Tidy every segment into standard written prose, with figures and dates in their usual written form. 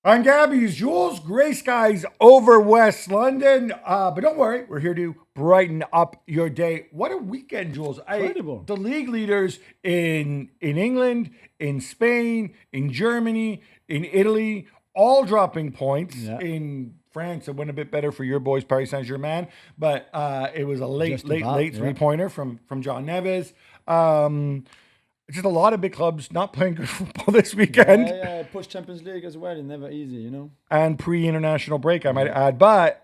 I'm Gabby's Jules, gray skies over West London. But don't worry, we're here to brighten up your day. What a weekend, Jules. Incredible. The league leaders in England, in Spain, in Germany, in Italy, all dropping points. Yeah, In France, it went a bit better for your boys, Paris Saint-Germain, but it was a just about. late Yeah. three-pointer from John Neves. Just a lot of big clubs not playing good football this weekend. Yeah. Push Champions League as well. It's never easy. And pre-international break, I might Yeah. add. But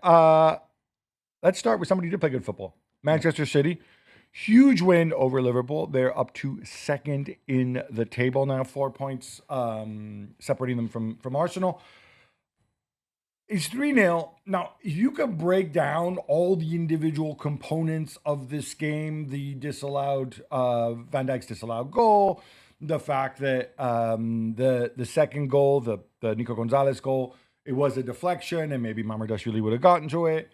let's start with somebody who did play good football. Yeah. Manchester City, huge win over Liverpool. They're up to second in the table now, 4 points separating them from Arsenal. It's 3-0. Now, if you could break down all the individual components of this game, the disallowed, Van Dijk's disallowed goal, the fact that the second goal, the Nico Gonzalez goal, it was a deflection and maybe Mamardashvili would have gotten to it.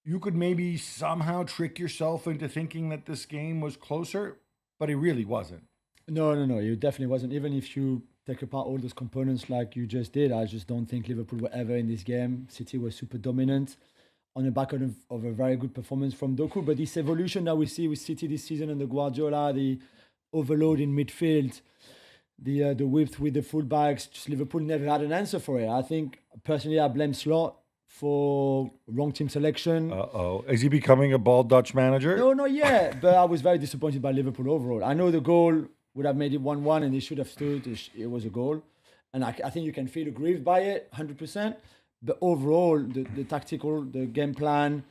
You could maybe somehow trick yourself into thinking that this game was closer, but it really wasn't. No. It definitely wasn't. Even if you take apart all those components like you just did, I just don't think Liverpool were ever in this game. City was super dominant on the back of a very good performance from Doku. But this evolution that we see with City this season and the Guardiola, the overload in midfield, the width with the fullbacks, just Liverpool never had an answer for it. I think personally I blame Slot for wrong team selection. Uh-oh. Is he becoming a bald Dutch manager? No, not yet. But I was very disappointed by Liverpool overall. I know the goal would have made it 1-1 and they should have stood. It was a goal. And I think you can feel aggrieved by it, 100%. But overall, the tactical, the game plan,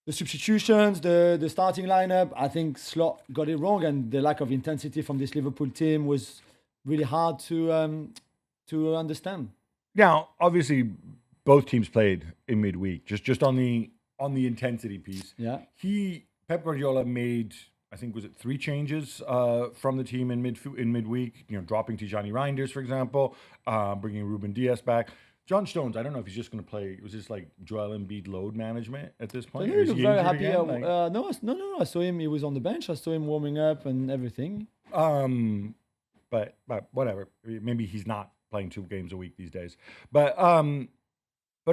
the substitutions, the starting lineup, I think Slot got it wrong. And the lack of intensity from this Liverpool team was really hard to understand. Now, obviously, both teams played in midweek. Just on the intensity piece, Yeah. Pep Guardiola made, I think, was it 3 changes from the team in midweek? Dropping Tijani Reinders, for example, bringing Ruben Diaz back. John Stones, I don't know if he's just going to play. Was this like Joel Embiid load management at this So point? he Or is looked he very injured happy. again? Like, No. I saw him. He was on the bench. I saw him warming up and everything. but whatever. Maybe he's not playing 2 games a week these days. But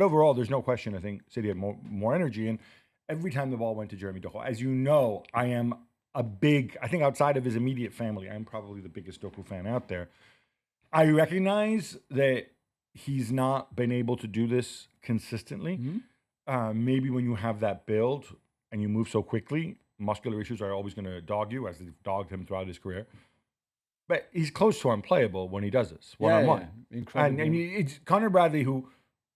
overall, there's no question. I think City had more energy, and every time the ball went to Jeremy Doku, as you know, I am I think outside of his immediate family, I'm probably the biggest Doku fan out there. I recognize that he's not been able to do this consistently. Maybe when you have that build and you move so quickly, muscular issues are always going to dog you, as they've dogged him throughout his career. But he's close to unplayable when he does this one on one. Incredible. And it's Connor Bradley who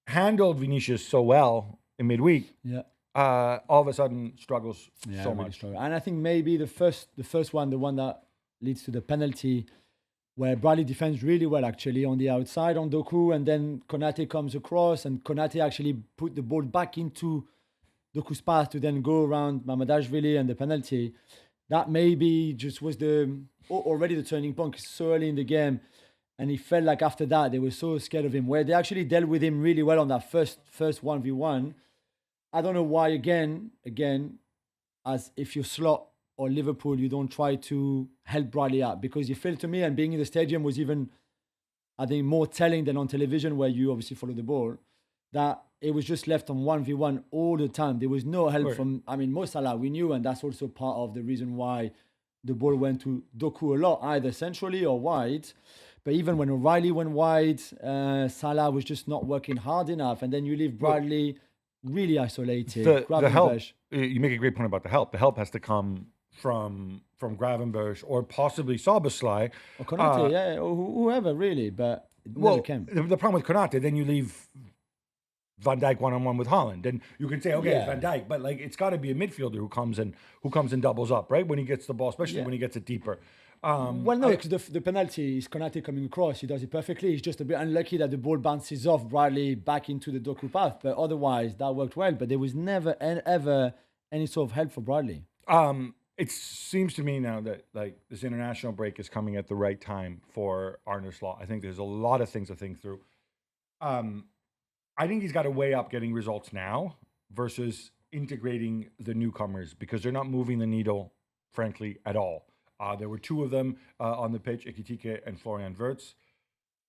handled Vinicius so well in midweek. Yeah. All of a sudden struggles Yeah, so really much. strong. And I think maybe the first one, the one that leads to the penalty, where Bradley defends really well actually on the outside on Doku, and then Konate comes across, and Konate actually put the ball back into Doku's path to then go around Mamadashvili and the penalty. That maybe just was already the turning point 'cause so early in the game. And he felt like after that they were so scared of him, where they actually dealt with him really well on that first 1v1. I don't know why again, as if you're Slot or Liverpool, you don't try to help Bradley out, because you felt to me, and being in the stadium was even, I think, more telling than on television where you obviously follow the ball, that it was just left on 1v1 all the time. There was no help Right. from, Mo Salah, we knew, and that's also part of the reason why the ball went to Doku a lot, either centrally or wide. But even when O'Reilly went wide, Salah was just not working hard enough. And then you leave Bradley really isolated. The help, Gravenberch. you make a great point about the help. The help has to come from Gravenberch or possibly Soboslai. Or Konate, or whoever really, but it never came. The problem with Konate, then you leave Van Dijk one-on-one with Holland, and you can say, okay, it's Yeah. Van Dijk, but like it's got to be a midfielder who comes and doubles up, right, when he gets the ball, especially Yeah. when he gets it deeper. Well, no, because the penalty is Konate coming across. He does it perfectly. He's just a bit unlucky that the ball bounces off Bradley back into the Doku path. But otherwise, that worked well. But there was never ever any sort of help for Bradley. It seems to me now that like this international break is coming at the right time for Arne Slot. I think there's a lot of things to think through. I think he's got to weigh up getting results now versus integrating the newcomers because they're not moving the needle, frankly, at all. There were 2 of them on the pitch, Ekitike and Florian Wirtz.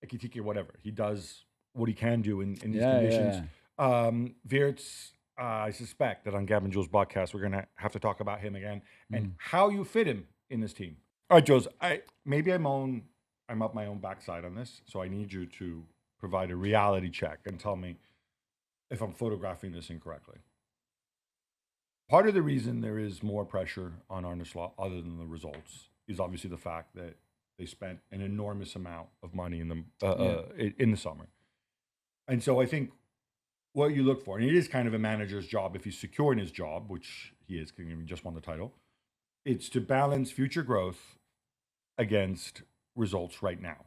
Ekitike, whatever. He does what he can do in these Yeah, conditions. Wirtz, I suspect that on Gab Juls' podcast, we're going to have to talk about him again and how you fit him in this team. All right, Jules, I'm up my own backside on this, so I need you to provide a reality check and tell me if I'm photographing this incorrectly. Part of the reason there is more pressure on Arne Slot, other than the results, is obviously the fact that they spent an enormous amount of money in the summer. And so I think what you look for, and it is kind of a manager's job if he's secure in his job, which he is, because he just won the title, it's to balance future growth against results right now.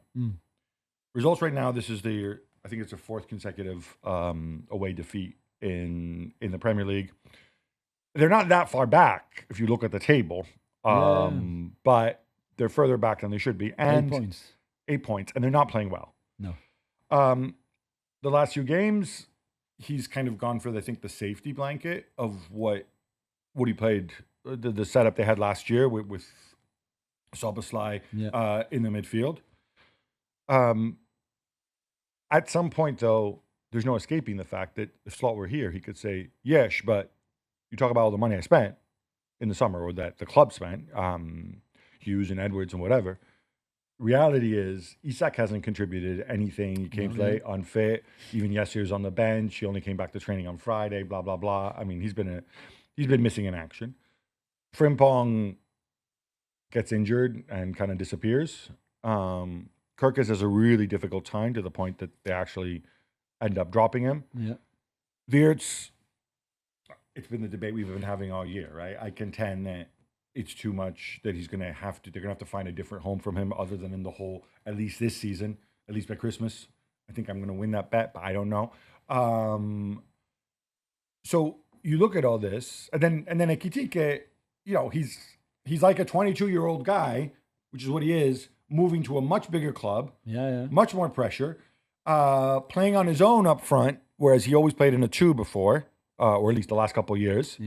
Results right now, this is I think it's a fourth consecutive away defeat in the Premier League. They're not that far back if you look at the table, but they're further back than they should be. And 8 points, and they're not playing well. No. The last few games, he's kind of gone for, I think, the safety blanket of what he played, the setup they had last year with Szoboszlai in the midfield. At some point, though, there's no escaping the fact that if Slot were here, he could say, yes, but you talk about all the money I spent in the summer, or that the club spent, Hughes and Edwards and whatever. Reality is, Isak hasn't contributed anything. He came late, unfit. Even yesterday he was on the bench. He only came back to training on Friday. Blah blah blah. I mean, he's been missing in action. Frimpong gets injured and kind of disappears. Kirkus has a really difficult time, to the point that they actually end up dropping him. Yeah. Wirtz, it's been the debate we've been having all year, right? I contend that it's too much, that they're gonna have to find a different home from him, other than in the hole, at least this season, at least by Christmas. I think I'm gonna win that bet, but I don't know. So you look at all this, and then Ekitike, he's like a 22-year-old guy, which is what he is, moving to a much bigger club, much more pressure, playing on his own up front, whereas he always played in a 2 before, or at least the last couple of years.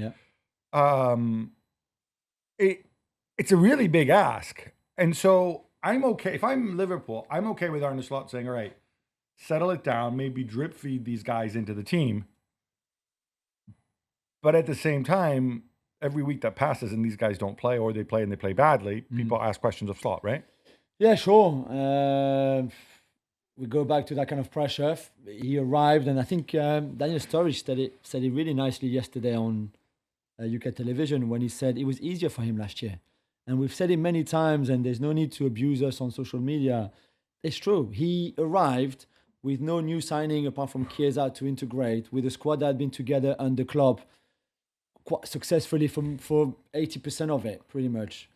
It's a really big ask. And so I'm okay. If I'm Liverpool, I'm okay with Arne Slot saying, all right, settle it down, maybe drip feed these guys into the team. But at the same time, every week that passes and these guys don't play, or they play and they play badly, people ask questions of Slot, right? Yeah, sure. We go back to that kind of pressure. He arrived, and I think Daniel Sturridge said it really nicely yesterday on UK television, when he said it was easier for him last year. And we've said it many times, and there's no need to abuse us on social media. It's true. He arrived with no new signing apart from Chiesa to integrate, with a squad that had been together under Klopp quite successfully for 80% of it, pretty much.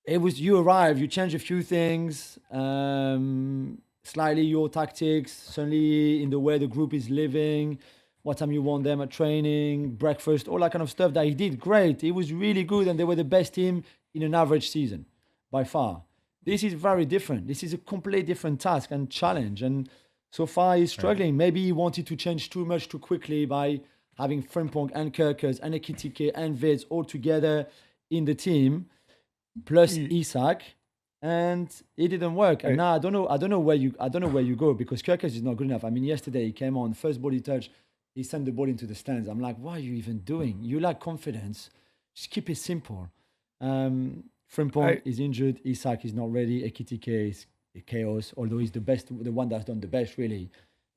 It was, you arrive, you change a few things, slightly your tactics, certainly in the way the group is living, what time you want them at training, breakfast, all that kind of stuff that he did great. He was really good, and they were the best team in an average season, by far. This is very different. This is a completely different task and challenge. And so far he's struggling. Maybe he wanted to change too much too quickly by having Frimpong and Kirkus and Ekitike and Wirtz all together in the team, plus Isak, and it didn't work. And now I don't know where you go, because Kirkus is not good enough. I mean, yesterday he came on, first ball he touched, he sent the ball into the stands. I'm like, what are you even doing? You lack confidence. Just keep it simple. Frimpong is injured. Isak is not ready. Ekitike is chaos, although he's the one that's done the best, really.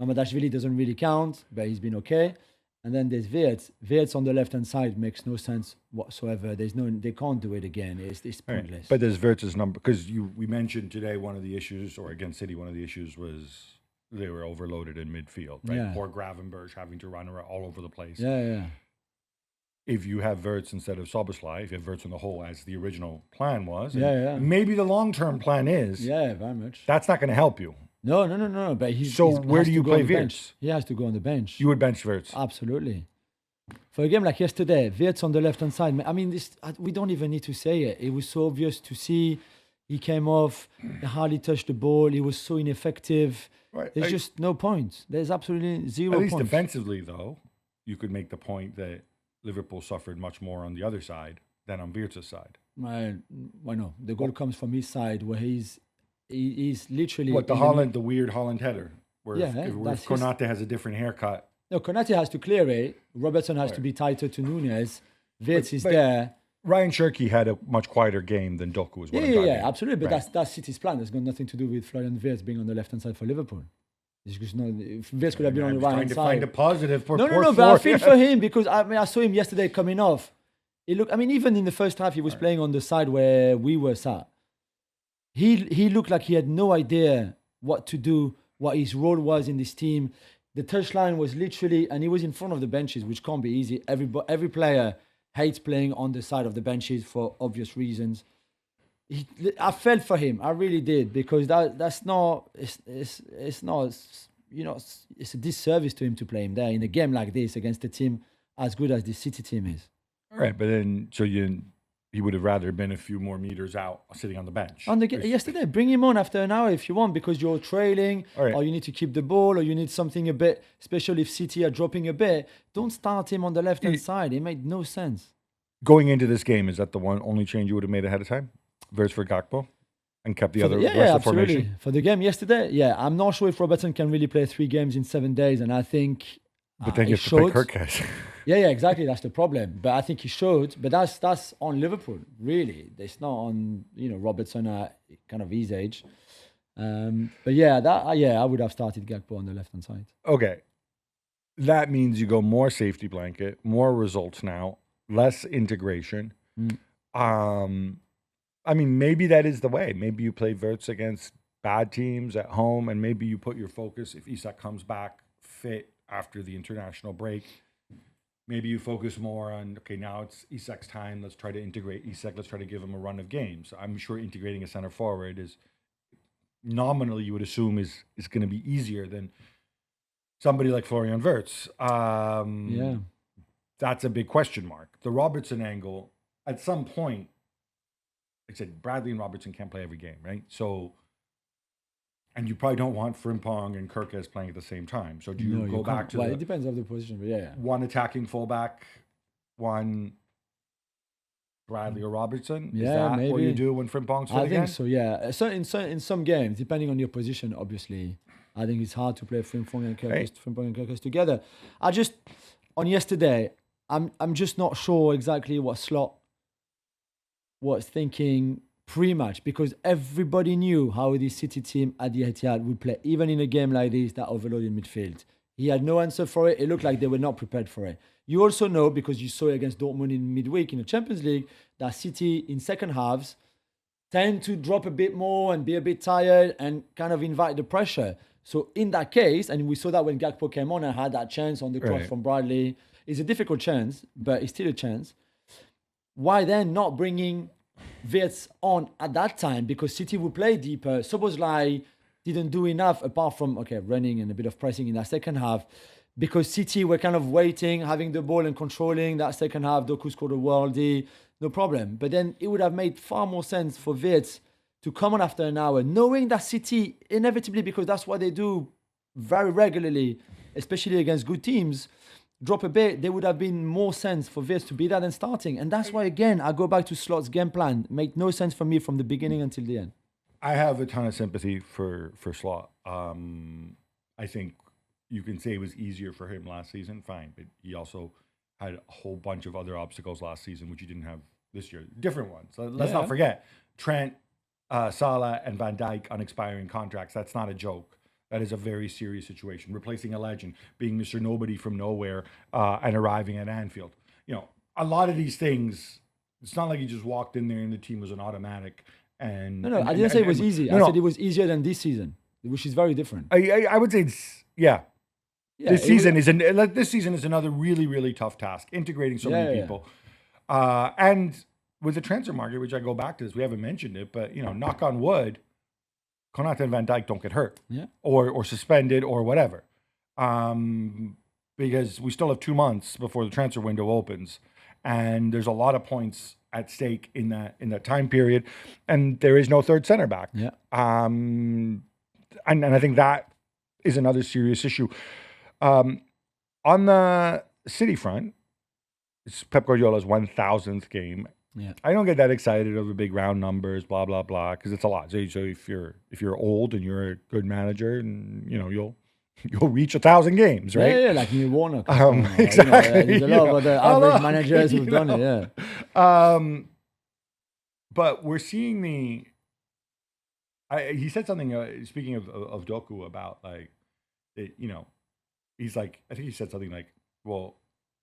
Mamadashvili doesn't really count, but he's been okay. And then there's Wirtz. Wirtz on the left-hand side makes no sense whatsoever. They can't do it again. It's pointless. Right. But there's Wirtz's number, because we mentioned today one of the issues, or against City, one of the issues was they were overloaded in midfield, right? Yeah. Poor Gravenberch having to run around all over the place. Yeah. If you have Wirtz instead of Szoboszlai, if you have Wirtz in the hole, as the original plan was, maybe the long-term plan is, very much. That's not going to help you. No. But where do you play Wirtz? He has to go on the bench. You would bench Wirtz? Absolutely. For a game like yesterday, Wirtz on the left-hand side, I mean, we don't even need to say it. It was so obvious to see. He came off, he hardly touched the ball. He was so ineffective. Right. There's just no point. There's absolutely zero points. At least points. Defensively, though, you could make the point that Liverpool suffered much more on the other side than on Wirtz's side. Well, no. The goal comes from his side, where he's literally... What, the weird Holland header? Where Yeah, if that's Konate has a different haircut. No, Konate has to clear it. Robertson has to be tighter to Nunez. Wirtz is but there. Ryan Cherky had a much quieter game than Doku is what I'm driving at. Absolutely. But Right. that's City's plan. It's got nothing to do with Florian Wirtz being on the left hand side for Liverpool. It's just not. If Wirtz could have been on the right trying hand to side. find a positive for No, poor but I Florian. feel for him because I saw him yesterday coming off. Even in the first half, he was playing on the side where we were sat. He looked like he had no idea what to do, what his role was in this team. The touchline was literally, and he was in front of the benches, which can't be easy. Every player hates playing on the side of the benches for obvious reasons. I felt for him, I really did, because that's not. It's not. It's a disservice to him to play him there in a game like this against a team as good as the City team is. All right, but then he would have rather been a few more meters out, sitting on the bench. Yesterday, bring him on after an hour if you want, because you're trailing, right. or you need to keep the ball, or you need something a bit, especially if City are dropping a bit. Don't start him on the left-hand side. It made no sense. Going into this game, is that the only change you would have made ahead of time? Wirtz for Gakpo? And kept the rest of the absolutely. formation? For the game yesterday, I'm not sure if Robertson can really play 3 games in 7 days, and I think But then you have to play Kirkes. Yeah, exactly. That's the problem. But I think he showed. But that's on Liverpool, really. It's not on Robertson at kind of his age. But I would have started Gakpo on the left hand side. Okay, that means you go more safety blanket, more results now, less integration. Maybe that is the way. Maybe you play Wirtz against bad teams at home, and maybe you put your focus if Isak comes back fit after the international break. Maybe you focus more on, okay, now it's Isak's time. Let's try to integrate Isak. Let's try to give him a run of games. I'm sure integrating a center forward is nominally, you would assume, is going to be easier than somebody like Florian Wirtz. That's a big question mark. The Robertson angle, at some point, like I said, Bradley and Robertson can't play every game, right? So, and you probably don't want Frimpong and Kirkes playing at the same time. So do you go back to it depends on the position, but one attacking fullback, one Bradley or Robertson? Is that maybe what you do when Frimpong's fit again? I think so, yeah. So in some games, depending on your position, obviously, I think it's hard to play Frimpong and Kirkes together. On yesterday, I'm just not sure exactly what Slot was thinking pre-match, because everybody knew how the City team at the Etihad would play, even in a game like this that overloaded midfield. He had no answer for it. It looked like they were not prepared for it. You also know, because you saw it against Dortmund in midweek in the Champions League, that City in second halves tend to drop a bit more and be a bit tired and kind of invite the pressure. So in that case, and we saw that when Gakpo came on and had that chance on the cross from Bradley, it's a difficult chance, but it's still a chance. Why then not bringing Wirtz on at that time? Because City would play deeper. Szoboszlai didn't do enough apart from running and a bit of pressing in that second half, because City were kind of waiting, having the ball and controlling that second half. Doku scored a worldie, no problem. But then it would have made far more sense for Wirtz to come on after an hour, knowing that City inevitably, because that's what they do very regularly, especially against good teams, drop a bit. There would have been more sense for Wirtz to be there than starting. And that's why, again, I go back to Slot's game plan. It made no sense for me from the beginning until the end. I have a ton of sympathy for Slot. I think you can say it was easier for him last season, fine, but he also had a whole bunch of other obstacles last season, which he didn't have this year. Different ones. Let's not forget, Trent, Salah, and Van Dijk on expiring contracts. That's not a joke. That is a very serious situation. Replacing a legend, being Mr. Nobody from nowhere, and arriving at Anfield. A lot of these things, it's not like he just walked in there and the team was an automatic. I didn't say it was easy. I said it was easier than this season, which is very different. I would say this season is another really, really tough task, integrating so many people. And with the transfer market, which I go back to this, we haven't mentioned it, but knock on wood, Konate and Van Dijk don't get hurt or suspended or whatever. Because we still have 2 months before the transfer window opens, and there's a lot of points at stake in that time period, and there is no third center back. And I think that is another serious issue. On the City front, it's Pep Guardiola's 1,000th game. I don't get that excited over big round numbers, blah blah blah, because it's a lot. So if you're old and you're a good manager, and you'll you'll reach 1,000 games, right? Yeah, like Neil Warnock. Exactly. There's a lot of other average managers who've done it. Yeah. But we're seeing he said something, speaking of Doku, about like, he's like, I think he said something like, well,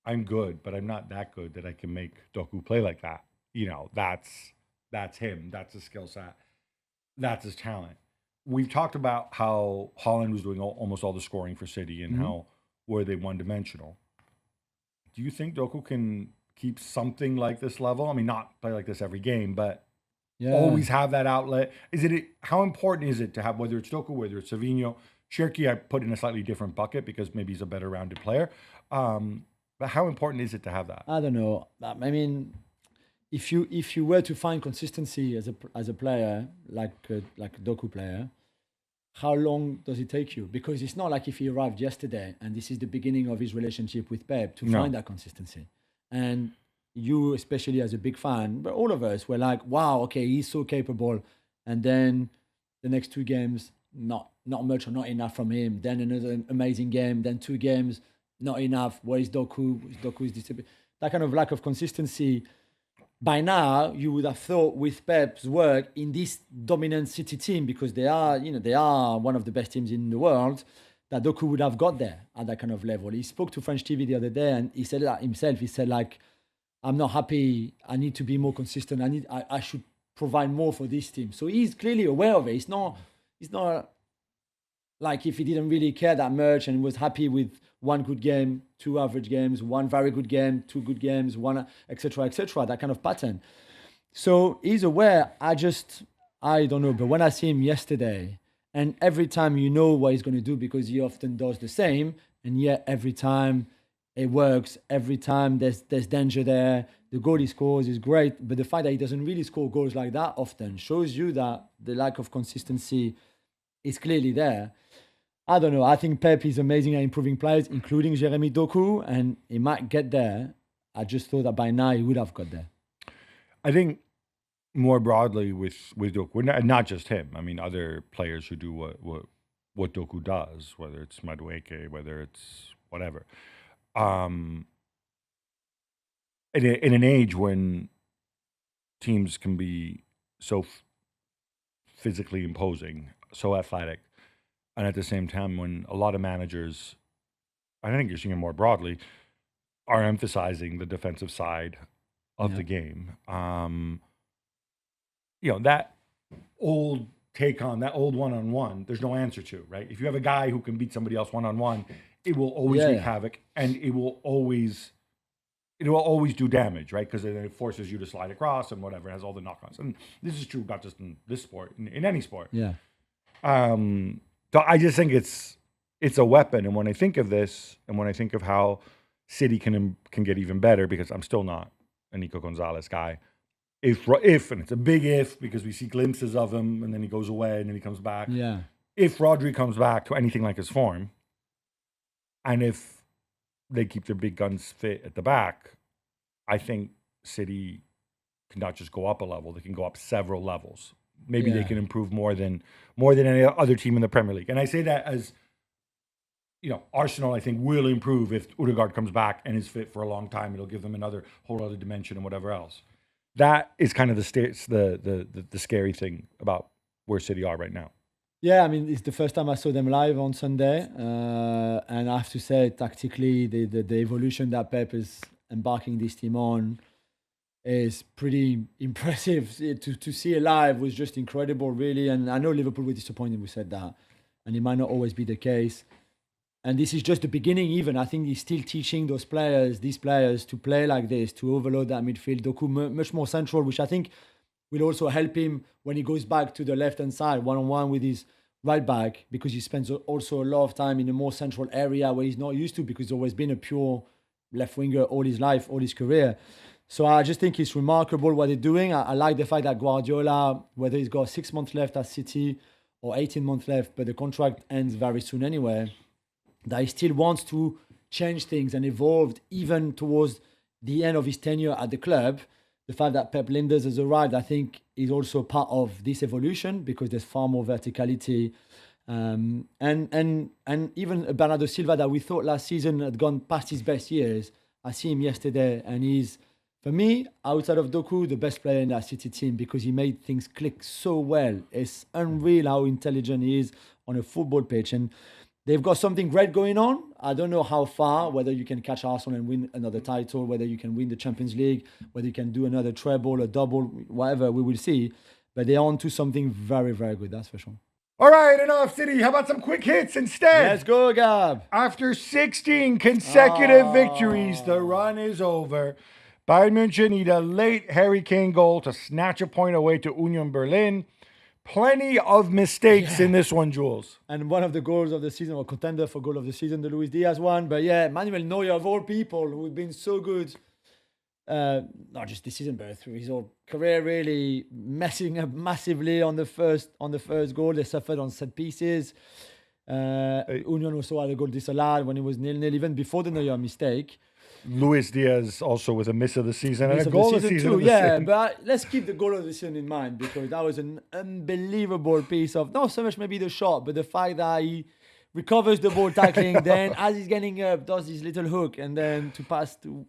I'm good, but I'm not that good that I can make Doku play like that. That's him. That's his skill set. That's his talent. We've talked about how Holland was doing almost all the scoring for City and how were they one-dimensional. Do you think Doku can keep something like this level? I mean, not play like this every game, but always have that outlet. How important is it to have, whether it's Doku, whether it's Savinho, Cherki, I put in a slightly different bucket because maybe he's a better rounded player. But how important is it to have that? I don't know. I mean, if you were to find consistency as a player, like a Doku player, how long does it take you? Because it's not like if he arrived yesterday and this is the beginning of his relationship with Pep to find that consistency. And you, especially as a big fan, but all of us were like, wow, okay, he's so capable. And then the next 2 games, not much or not enough from him. Then another amazing game. Then 2 games, not enough. Where is Doku? Doku is disappearing. That kind of lack of consistency. By now, you would have thought with Pep's work in this dominant City team, because they are one of the best teams in the world, that Doku would have got there at that kind of level. He spoke to French TV the other day and he said that himself. He said, like, I'm not happy. I need to be more consistent. I should provide more for this team. So he's clearly aware of it. It's not like if he didn't really care that much and was happy with 1 good game, 2 average games, 1 very good game, 2 good games, 1, etc., that kind of pattern. So he's aware. I don't know. But when I see him yesterday, and every time you know what he's going to do because he often does the same, and yet every time it works, every time there's danger there, the goal he scores is great. But the fact that he doesn't really score goals like that often shows you that the lack of consistency is clearly there. I don't know. I think Pep is amazing at improving players, including Jeremy Doku, and he might get there. I just thought that by now he would have got there. I think more broadly with Doku, not just him. I mean, other players who do what Doku does, whether it's Madueke, whether it's whatever. In an age when teams can be so physically imposing, so athletic, and at the same time when a lot of managers, I think you're seeing it more broadly, are emphasizing the defensive side of the game. That old take on, that old one-on-one, there's no answer to, right? If you have a guy who can beat somebody else one-on-one, it will always wreak havoc, and it will always do damage, right? Because it forces you to slide across and whatever. It has all the knock-ons. And this is true not just in this sport, in any sport. Yeah. So I just think it's a weapon. And when I think of this, and when I think of how City can get even better, because I'm still not a Nico Gonzalez guy, if and it's a big if, because we see glimpses of him and then he goes away and then he comes back. Yeah. If Rodri comes back to anything like his form, and if they keep their big guns fit at the back, I think City can not just go up a level; they can go up several levels. Maybe they can improve more than any other team in the Premier League. And I say that as, Arsenal, I think, will improve if Odegaard comes back and is fit for a long time. It'll give them another whole other dimension and whatever else. That is kind of the scary thing about where City are right now. Yeah, I mean, it's the first time I saw them live on Sunday. And I have to say, tactically, the evolution that Pep is embarking this team on is pretty impressive. To see it live was just incredible, really. And I know Liverpool were disappointed, we said that. And it might not always be the case. And this is just the beginning even. I think he's still teaching these players to play like this, to overload that midfield. Doku much more central, which I think will also help him when he goes back to the left-hand side, one-on-one with his right back, because he spends also a lot of time in a more central area where he's not used to, because he's always been a pure left winger all his life, all his career. So I just think it's remarkable what they're doing. I like the fact that Guardiola, whether he's got 6 months left at City or 18 months left, but the contract ends very soon anyway, that he still wants to change things and evolve even towards the end of his tenure at the club. The fact that Pep Lijnders has arrived, I think, is also part of this evolution, because there's far more verticality And even Bernardo Silva that we thought last season had gone past his best years. I see him yesterday, and he's, for me, outside of Doku, the best player in that City team because he made things click so well. It's unreal how intelligent he is on a football pitch, and they've got something great going on. I don't know how far, whether you can catch Arsenal and win another title, whether you can win the Champions League, whether you can do another treble, a double, whatever, we will see. But they're on to something very, very good, that's for sure. All right, enough, City. How about some quick hits instead? Let's go, Gab. After 16 consecutive victories, the run is over. Bayern München need a late Harry Kane goal to snatch a point away to Union Berlin. Plenty of mistakes in this one, Jules. And one of the goals of the season, or contender for goal of the season, the Luis Diaz one. But yeah, Manuel Neuer, of all people, who've been so good, not just this season, but through his whole career, really messing up massively on the first goal. They suffered on set pieces. Union also had a goal disallowed when it was 0-0, even before the Neuer mistake. Luis Diaz also with a miss of the season and Miss a of goal the of the season season. too. Of the Yeah, season. but let's keep the goal of the season in mind because that was an unbelievable piece of, not so much maybe the shot, but the fact that he recovers the ball tackling, then as he's getting up, does his little hook and then to pass to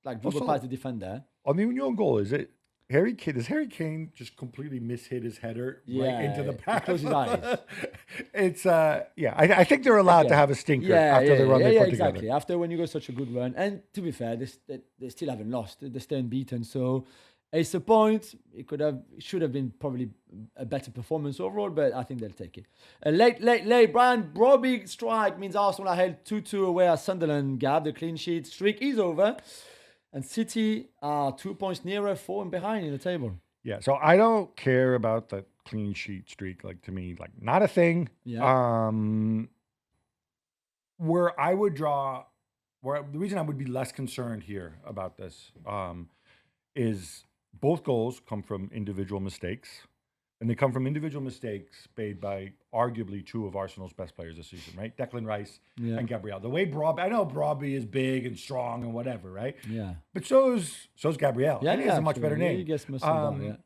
like dribble Also, past the defender. On the Union goal, is it Harry Kane? Does Harry Kane just completely mishit his header right into the path? Close his eyes. It's I think they're allowed to have a stinker after the run they put exactly. together. After when you go such a good run, and to be fair, they still haven't lost. They're still unbeaten. So it's a point. It should have been probably a better performance overall, but I think they'll take it. A late. Brian Brobby strike means Arsenal are held 2-2 away at Sunderland. Gab, the clean sheet streak is over. And City are 2 points nearer, 4 and behind in the table. Yeah, so I don't care about the clean sheet streak. Like, to me, like, not a thing. Yeah. Where I would draw, the reason I would be less concerned here about this is both goals come from individual mistakes. And they come from individual mistakes made by arguably two of Arsenal's best players this season, right? Declan Rice and Gabriel. The way I know Brobby is big and strong and whatever, right? Yeah. But so's Gabriel. Yeah, and he has a much better absolutely. name. He gets muscled up, yeah.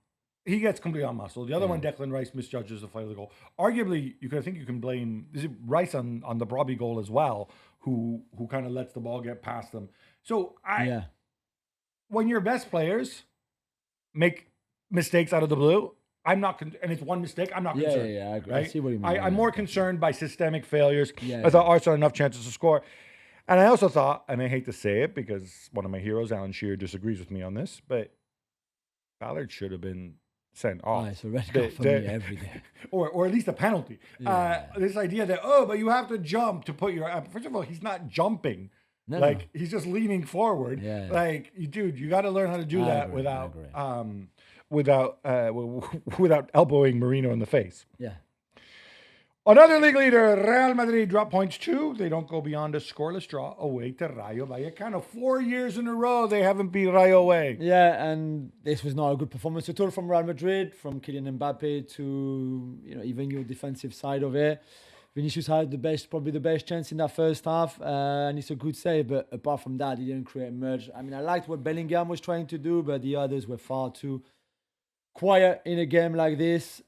He gets completely on muscle. The other one, Declan Rice, misjudges the play of the goal. Arguably, you can blame Rice on the Brobby goal as well, who kind of lets the ball get past them. So when your best players make mistakes out of the blue, I'm not, and it's one mistake, I'm not concerned. Yeah, I agree. Right? I see what you mean. I'm more concerned by systemic failures. Yeah, I thought Arsenal had enough chances to score. And I also thought, and I hate to say it because one of my heroes, Alan Shearer, disagrees with me on this, but Ballard should have been sent off. It's a red card for me every day. Or at least a penalty. This idea that, but you have to jump to put your... First of all, he's not jumping. No. He's just leaning forward. Yeah. Like, dude, you got to learn how to do that without elbowing Marino in the face. Yeah. Another league leader, Real Madrid, drop points too. They don't go beyond a scoreless draw away to Rayo Vallecano. 4 years in a row, they haven't beat Rayo away. Yeah, and this was not a good performance at all from Real Madrid, from Kylian Mbappe to even your defensive side of it. Vinicius had probably the best chance in that first half, and it's a good save. But apart from that, he didn't create much. I mean, I liked what Bellingham was trying to do, but the others were far too quiet in a game like this.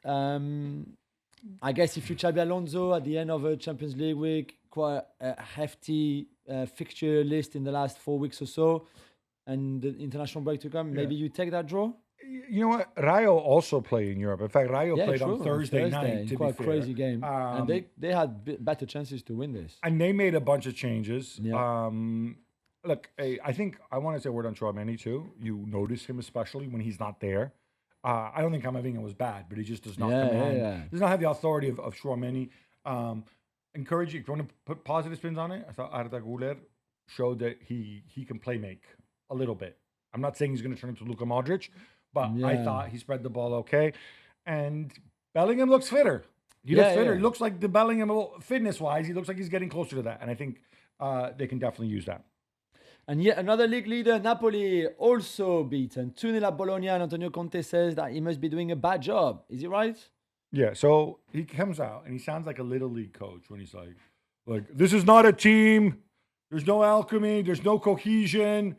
I guess if you Xabi Alonso at the end of a Champions League week, quite a hefty fixture list in the last 4 weeks or so, and the international break to come, maybe you take that draw? You know what? Rayo also play in Europe. In fact, Rayo played on Thursday night. To quite be a crazy game. And they had better chances to win this. And they made a bunch of changes. Yeah. Look, I think I want to say a word on Chouameni too. You notice him especially when he's not there. I don't think Camavinga was bad, but he just does not does not have the authority of Chouameni. Encourage you. If you want to put positive spins on it, I thought Arda Güler showed that he can play make a little bit. I'm not saying he's going to turn into Luka Modric, but I thought he spread the ball okay. And Bellingham looks fitter. He looks fitter. He looks like the Bellingham, fitness-wise, he looks like he's getting closer to that. And I think they can definitely use that. And yet another league leader, Napoli, also beaten 2-0 at Bologna. And Antonio Conte says that he must be doing a bad job. Is he right? Yeah, so he comes out and he sounds like a little league coach when he's like, this is not a team. There's no alchemy. There's no cohesion.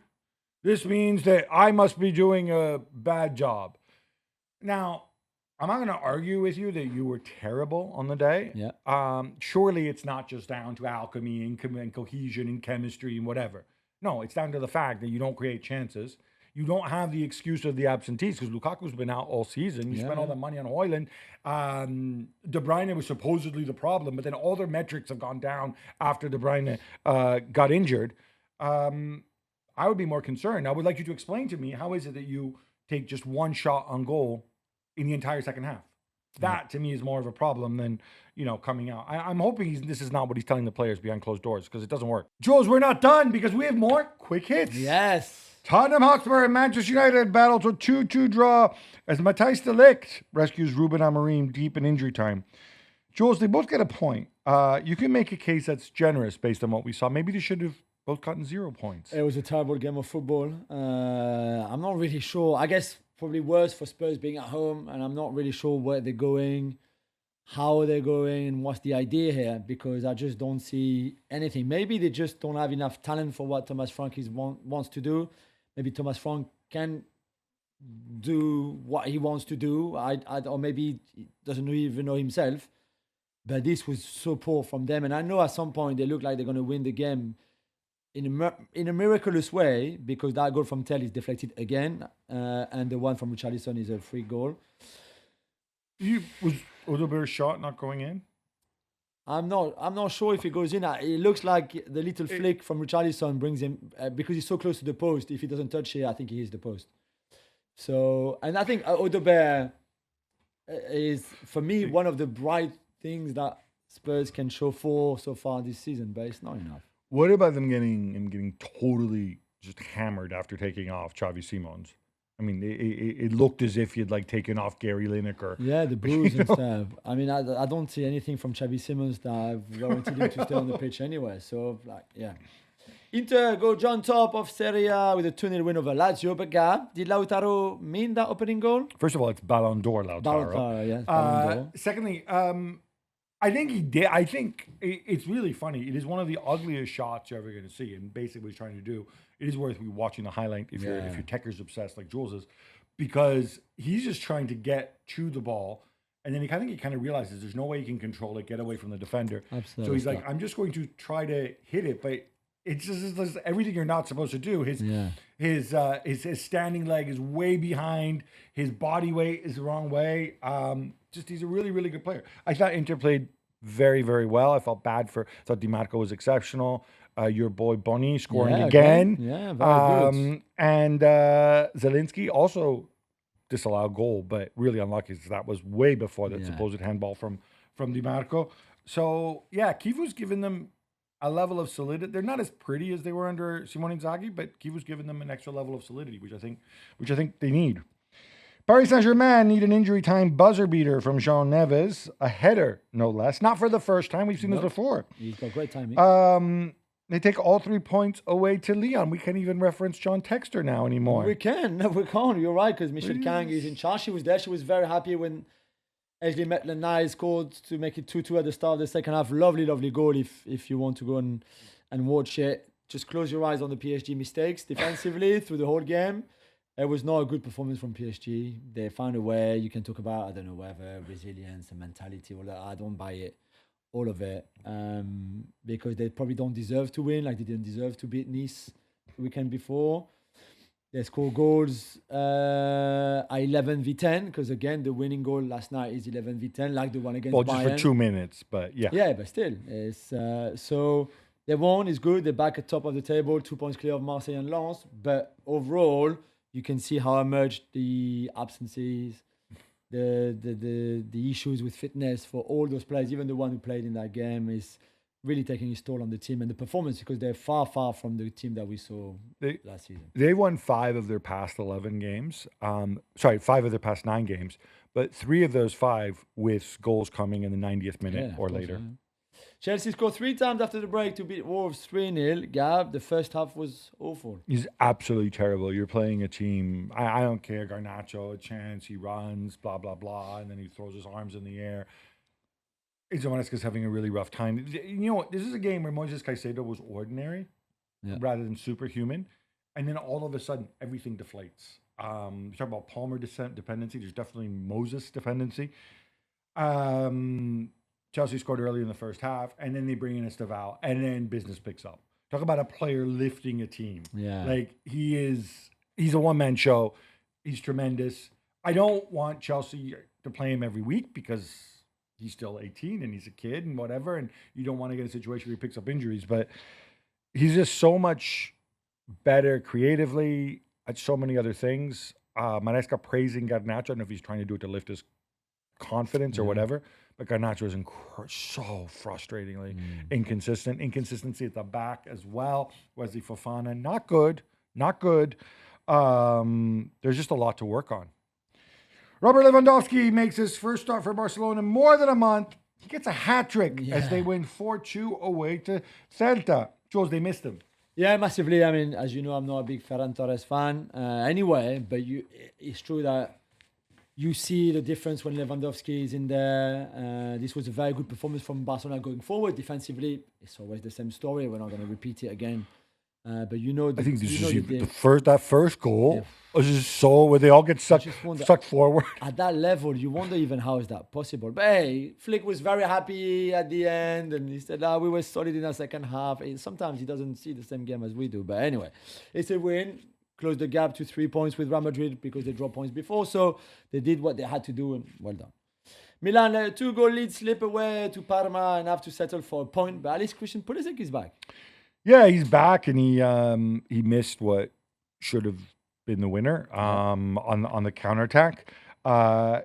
This means that I must be doing a bad job. Now, I'm not going to argue with you that you were terrible on the day. Yeah. Surely it's not just down to alchemy and cohesion and chemistry and whatever. No, it's down to the fact that you don't create chances. You don't have the excuse of the absentees because Lukaku's been out all season. You spent all that money on Højlund. De Bruyne was supposedly the problem, but then all their metrics have gone down after De Bruyne got injured. I would be more concerned. I would like you to explain to me, how is it that you take just one shot on goal in the entire second half? That to me is more of a problem than, coming out. I'm hoping this is not what he's telling the players behind closed doors, because it doesn't work. Jules, we're not done because we have more quick hits. Yes. Tottenham Hotspur and Manchester United battle to 2-2 draw as Matthijs de Ligt rescues Ruben Amorim deep in injury time. Jules, they both get a point. You can make a case that's generous based on what we saw. Maybe they should have both gotten 0 points. It was a terrible game of football. I'm not really sure. I guess probably worse for Spurs being at home, and I'm not really sure where they're going, how they're going, and what's the idea here, because I just don't see anything. Maybe they just don't have enough talent for what Thomas Frank wants to do. Maybe Thomas Frank can do what he wants to do, or maybe he doesn't even know himself. But this was so poor from them, and I know at some point they look like they're going to win the game in a miraculous way, because that goal from Tell is deflected again, and the one from Richarlison is a free goal. Was Odegaard's shot not going in? I'm not sure if it goes in. It looks like the little flick from Richarlison brings him, because he's so close to the post. If he doesn't touch it, I think he hits the post. So, and I think Odegaard is, for me, one of the bright things that Spurs can show for so far this season, but it's not enough. What about him getting totally just hammered after taking off Xavi Simons? I mean, it looked as if he'd taken off Gary Lineker. Yeah, the bruise and stuff. I mean, I don't see anything from Xavi Simons that I've warranted him to stay on the pitch anyway. So, yeah. Inter go on top of Serie A with a 2-0 win over Lazio. But Gab, did Lautaro mean that opening goal? First of all, it's Ballon d'Or Lautaro. Ballon d'Or, yes. Ballon d'Or. Secondly, I think he did. I think it's really funny. It is one of the ugliest shots you're ever going to see. And basically what he's trying to do, it is worth watching the highlight if you're Techers obsessed like Jules is, because he's just trying to get to the ball. And then he kind of realizes there's no way he can control it, get away from the defender. Absolutely. So he's like, I'm just going to try to hit it. But it's just everything you're not supposed to do. His standing leg is way behind. His body weight is the wrong way. He's a really, really good player. I thought Inter played very, very well. I felt bad I thought Di Marco was exceptional. Your boy Boni scoring again. Yeah, very good. And Zelinski also disallowed goal, but really unlucky because that was way before that supposed handball from Di Marco. So, yeah, Kivu's given them a level of solidity. They're not as pretty as they were under Simone Inzaghi, but Kivu's given them an extra level of solidity, which I think they need. Paris Saint-Germain need an injury time buzzer beater from Jean Neves, a header, no less. Not for the first time. We've seen this before. He's got great timing. They take all 3 points away to Lyon. We can't even reference John Textor now anymore. We can. No, we can't. You're right, because Michelle Kang is in charge. She was there. She was very happy when Ashley Maitland-Niles scored to make it 2-2 at the start of the second half. Lovely, lovely goal if you want to go and watch it. Just close your eyes on the PSG mistakes defensively through the whole game. It was not a good performance from PSG. They found a way. You can talk about, I don't know, whether resilience and mentality, all that. I don't buy it, all of it, because they probably don't deserve to win, like they didn't deserve to beat Nice the weekend before. They score goals at 11v10, because again, the winning goal last night is 11v10, like the one against Bayern. Well, just for 2 minutes, but yeah. Yeah, but still. It's, so they won, it's good. They're back at top of the table, 2 points clear of Marseille and Lens. But overall, you can see how emerged the absences, the issues with fitness for all those players, even the one who played in that game, is really taking its toll on the team and the performance, because they're far, far from the team that we saw last season. They won 5 of their past 11 games. 5 of their past 9 games, but 3 of those 5 with goals coming in the 90th minute or later. Yeah. Chelsea scored 3 times after the break to beat Wolves 3-0. Gab, the first half was awful. He's absolutely terrible. You're playing a team. I don't care. Garnacho, a chance. He runs, blah, blah, blah. And then he throws his arms in the air. Maresca's having a really rough time. You know what? This is a game where Moises Caicedo was ordinary rather than superhuman. And then all of a sudden, everything deflates. You talk about Palmer dependency. There's definitely Moses dependency. Chelsea scored early in the first half, and then they bring in Esteval, and then business picks up. Talk about a player lifting a team. Yeah. Like he's a one-man show. He's tremendous. I don't want Chelsea to play him every week because he's still 18 and he's a kid and whatever, and you don't want to get a situation where he picks up injuries. But he's just so much better creatively at so many other things. Maresca praising Garnacho. I don't know if he's trying to do it to lift his confidence or whatever, but Garnacho is so frustratingly inconsistent. Inconsistency at the back as well. Wesley Fofana, not good. There's just a lot to work on. Robert Lewandowski makes his first start for Barcelona in more than a month. He gets a hat trick as they win 4-2 away to Celta. Jules, they missed him. Yeah, massively. I mean, as you know, I'm not a big Ferran Torres fan anyway, but it's true that you see the difference when Lewandowski is in there. This was a very good performance from Barcelona going forward. Defensively, it's always the same story. We're not going to repeat it again. But I think this is that first goal was just so where they all get sucked forward. At that level, you wonder even how is that possible. But hey, Flick was very happy at the end, and he said, we were solid in the second half. And sometimes he doesn't see the same game as we do. But anyway, it's a win. Close the gap to 3 points with Real Madrid because they dropped points before. So they did what they had to do, and well done. Milan, 2-goal lead slip away to Parma and have to settle for a point. But at least Christian Pulisic is back. Yeah, he's back, and he missed what should have been the winner on the counterattack.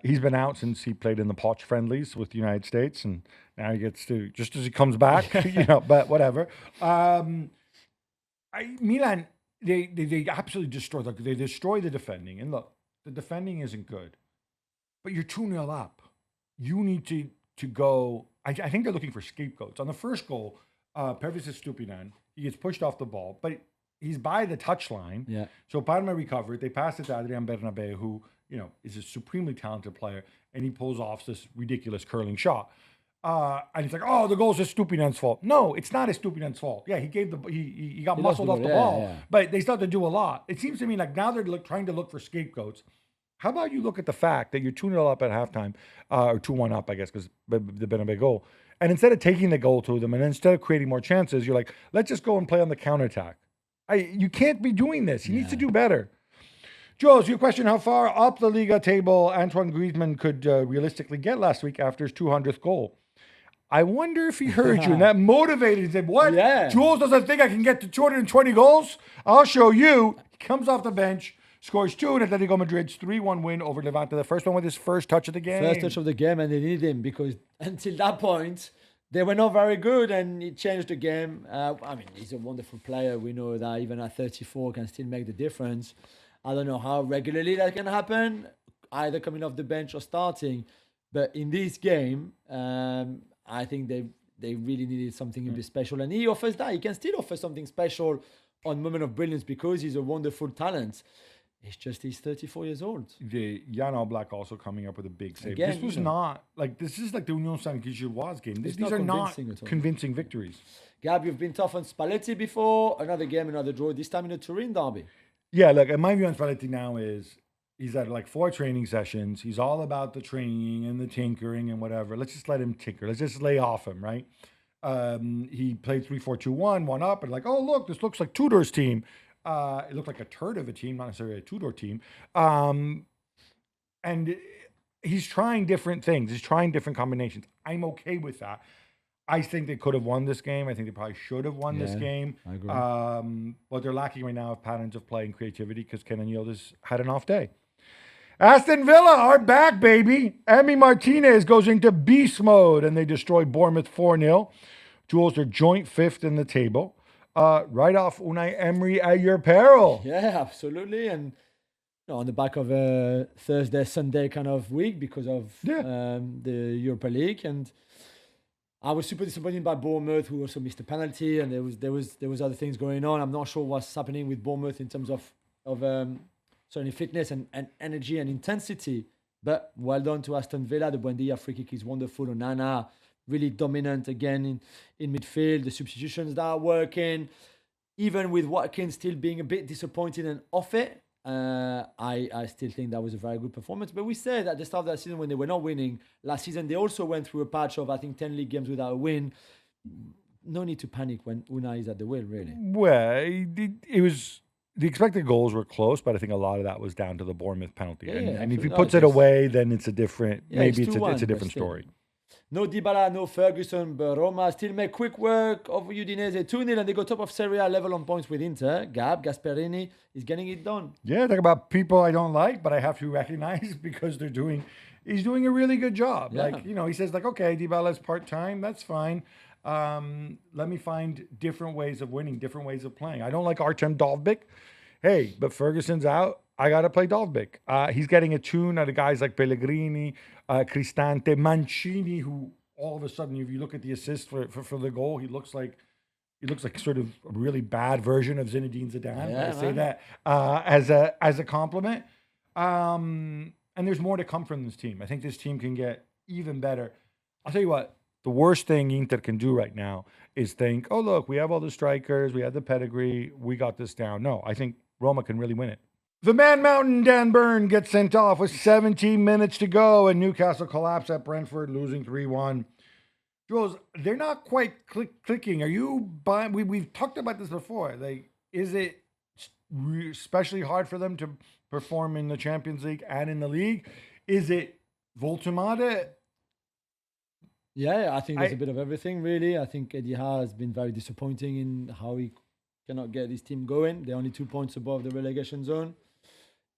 He's been out since he played in the Poch friendlies with the United States, and now he gets to, just as he comes back, but whatever. Milan, they absolutely destroy the defending. And look, the defending isn't good, but you're 2-0 up. You need to go. I think they're looking for scapegoats. On the first goal, Pervis is Stupinan. He gets pushed off the ball, but he's by the touchline. Yeah. So Parma recovered. They pass it to Adrian Bernabeu, who is a supremely talented player, and he pulls off this ridiculous curling shot. And he's like, "Oh, the goal's just Stupinan's fault." No, it's not Stupinan's fault. Yeah, he got muscled off the ball, but they still have to do a lot. It seems to me like now they're trying to look for scapegoats. How about you look at the fact that you're 2-0 up at halftime, or 2-1 up, I guess, because the Bernabeu goal. And instead of taking the goal to them, and instead of creating more chances, you're like, let's just go and play on the counterattack. You can't be doing this. He needs to do better. Jules, your question, how far up the Liga table Antoine Griezmann could realistically get last week after his 200th goal? I wonder if he heard you and that motivated him. He said, what? Yeah. Jules doesn't think I can get to 220 goals? I'll show you. He comes off the bench, scores 2 in Atletico Madrid's 3-1 win over Levante. The first one with his first touch of the game. First touch of the game, and they needed him because until that point, they were not very good, and he changed the game. He's a wonderful player. We know that even at 34 can still make the difference. I don't know how regularly that can happen, either coming off the bench or starting. But in this game, I think they really needed something a bit special. And he offers that. He can still offer something special on Moment of Brilliance because he's a wonderful talent. It's just he's 34 years old. Jan Oblak also coming up with a big save. Again, this was not this is like the Union Saint-Gilloise game. These are not convincing victories. Gab, you've been tough on Spalletti before. Another game, another draw. This time in the Turin derby. Yeah, look, my view on Spalletti now is he's at 4 training sessions. He's all about the training and the tinkering and whatever. Let's just let him tinker. Let's just lay off him, right? He played 3-4-2-1, one up, and oh, look, this looks like Tudor's team. It looked like a turd of a team, not necessarily a Tudor team. And he's trying different things. He's trying different combinations. I'm okay with that. I think they could have won this game. I think they probably should have won this game. I agree. What they're lacking right now is patterns of play and creativity because Kenan Yildiz had an off day. Aston Villa are back, baby. Emi Martinez goes into beast mode, and they destroy Bournemouth 4-0. Jules, they're joint 5th in the table. Right off Unai Emery at your peril. Yeah, absolutely. And on the back of a Thursday, Sunday kind of week because of the Europa League. And I was super disappointed by Bournemouth, who also missed a penalty. And there was other things going on. I'm not sure what's happening with Bournemouth in terms of certainly fitness and energy and intensity. But well done to Aston Villa. The Buendia free kick is wonderful. Onana really dominant again in midfield. The substitutions that are working. Even with Watkins still being a bit disappointed and off it, I still think that was a very good performance. But we said at the start of that season when they were not winning, last season they also went through a patch of, I think, 10 league games without a win. No need to panic when Unai is at the wheel, really. Well, it was the expected goals were close, but I think a lot of that was down to the Bournemouth penalty. And if he absolutely. puts it away, then it's a different. Yeah, maybe it's it's 2-1, a different but still. story. No Dybala, no Ferguson, but Roma still make quick work of Udinese 2-0, and they go top of Serie A level on points with Inter. Gab Gasperini is getting it done. Yeah, talk about people I don't like, but I have to recognize because he's doing a really good job. Yeah. Like, he says like, okay, Dybala's part-time, that's fine. Let me find different ways of winning, different ways of playing. I don't like Artem Dovbyk. Hey, but Ferguson's out. I got to play Dovbyk. He's getting a tune out of guys like Pellegrini, Cristante, Mancini, who all of a sudden, if you look at the assist for the goal, he looks like sort of a really bad version of Zinedine Zidane. Yeah, I say man. that as a compliment. And there's more to come from this team. I think this team can get even better. I'll tell you what. The worst thing Inter can do right now is think, oh, look, we have all the strikers, we have the pedigree, we got this down. No, I think Roma can really win it. The Man Mountain, Dan Burn, gets sent off with 17 minutes to go, and Newcastle collapse at Brentford, losing 3-1. Jules, they're not quite clicking. Are you buying? We've talked about this before. Like, is it especially hard for them to perform in the Champions League and in the league? Is it Voltemade? Yeah, I think there's a bit of everything, really. I think Eddie Howe has been very disappointing in how he cannot get this team going. They're only 2 points above the relegation zone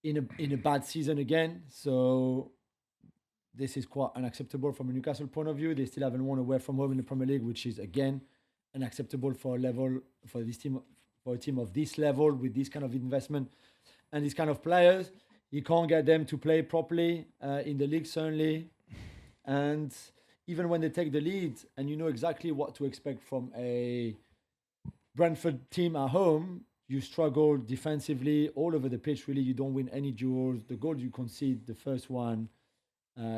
in a bad season again. So this is quite unacceptable from a Newcastle point of view. They still haven't won away from home in the Premier League, which is, again, unacceptable for this team, for a team of this level with this kind of investment and these kind of players. You can't get them to play properly in the league, certainly. And even when they take the lead and you know exactly what to expect from a Brentford team at home, you struggle defensively all over the pitch. Really, you don't win any duels. The goal you concede, the first one,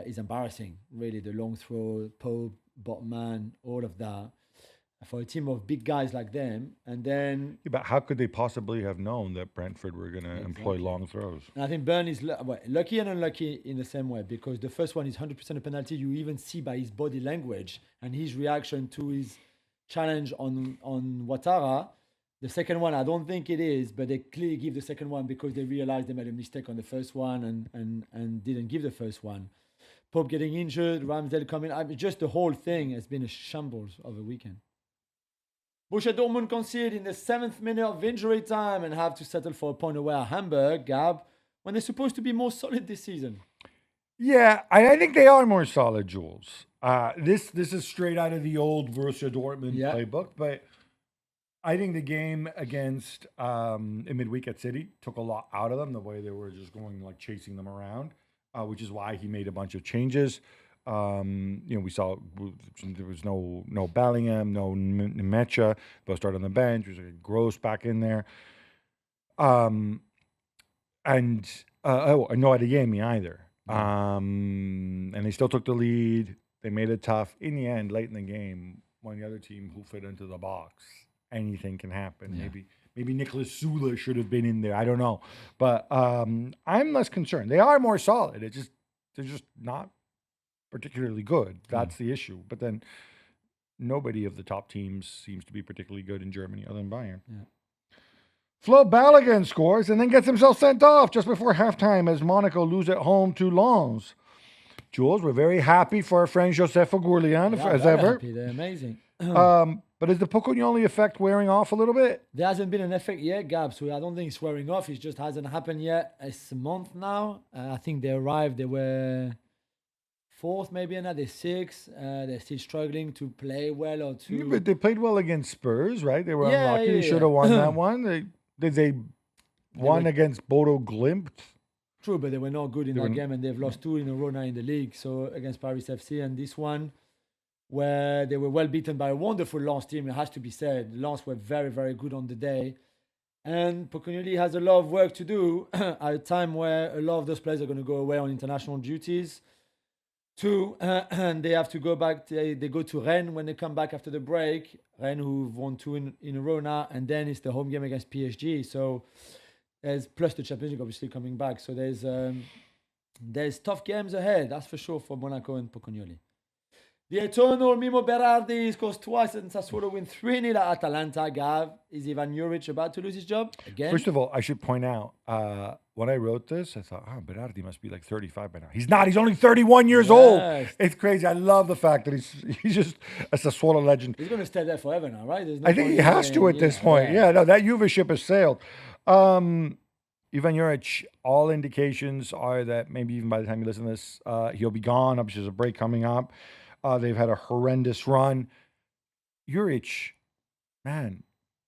is embarrassing. Really, the long throw, Pope, bottom man, all of that. For a team of big guys like them, and then... Yeah, but how could they possibly have known that Brentford were going to employ long throws? And I think Burn is lucky and unlucky in the same way, because the first one is 100% a penalty. You even see by his body language and his reaction to his challenge on Ouattara. The second one, I don't think it is, but they clearly give the second one because they realized they made a mistake on the first one and didn't give the first one. Pope getting injured, Ramsdale coming. Just the whole thing has been a shambles of a weekend. Borussia Dortmund concede in the 7th minute of injury time and have to settle for a point away at Hamburg, Gab, when they're supposed to be more solid this season. Yeah, I think they are more solid, Jules. This is straight out of the old Borussia Dortmund playbook, but I think the game against in midweek at City took a lot out of them, the way they were just going, like, chasing them around, which is why he made a bunch of changes. We saw there was no Bellingham, no Mecha. They'll start on the bench. There's like Gross back in there. And no Adeyemi either. And they still took the lead. They made it tough. In the end, late in the game, when the other team who fit into the box, anything can happen. Yeah. Maybe Nicholas Sula should have been in there. I don't know. But I'm less concerned. They are more solid. They're just not particularly good. That's the issue. But then nobody of the top teams seems to be particularly good in Germany other than Bayern. Yeah. Flo Balogun scores and then gets himself sent off just before halftime as Monaco lose at home to Lens. Jules, we're very happy for our friend Josefo Gourlian, as ever. Happy. They're amazing. But is the Pocognoli effect wearing off a little bit? There hasn't been an effect yet, Gab, so I don't think it's wearing off. It just hasn't happened yet. It's a month now. I think they arrived. They were 4th, maybe, and now they're 6th. They're still struggling to play well or to... Yeah, but they played well against Spurs, right? They were unlucky. They should have won that one. They won against Bodo Glimt. True, but they were not good in that game, and they've lost 2 in a row now in the league. So against Paris FC, and this one, where they were well beaten by a wonderful Lens team, it has to be said. Lens were very, very good on the day. And Pocognoli has a lot of work to do at a time where a lot of those players are going to go away on international duties. And they have to go back. They go to Rennes when they come back after the break. Rennes, who've won 2 in a row now, and then it's the home game against PSG. So There's plus the Champions League obviously coming back. So there's tough games ahead, that's for sure, for Monaco and Pocognoli. The eternal Mimo Berardi scores twice and Sassuolo win 3-0 at Atalanta. Gav, is Ivan Juric about to lose his job again? First of all, I should point out, when I wrote this, I thought, Berardi must be like 35 by now. He's not. He's only 31 years old. It's crazy. I love the fact that he's just a Sassuolo legend. He's going to stay there forever now, right? No I think he has to at this point. Yeah, no, that Juve ship has sailed. Ivan Juric, all indications are that maybe even by the time you listen to this, he'll be gone. Obviously, there's a break coming up. They've had a horrendous run. Juric, man,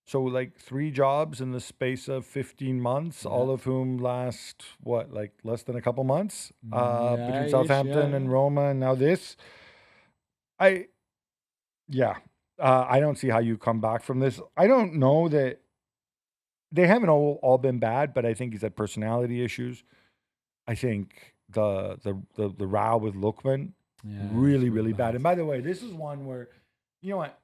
so like 3 jobs in the space of 15 months, all of whom last, less than a couple months? Between Southampton and Roma and now this. I don't see how you come back from this. I don't know that they haven't all been bad, but I think he's had personality issues. I think the row with Lookman, really bad. And by the way, this is one where, you know what,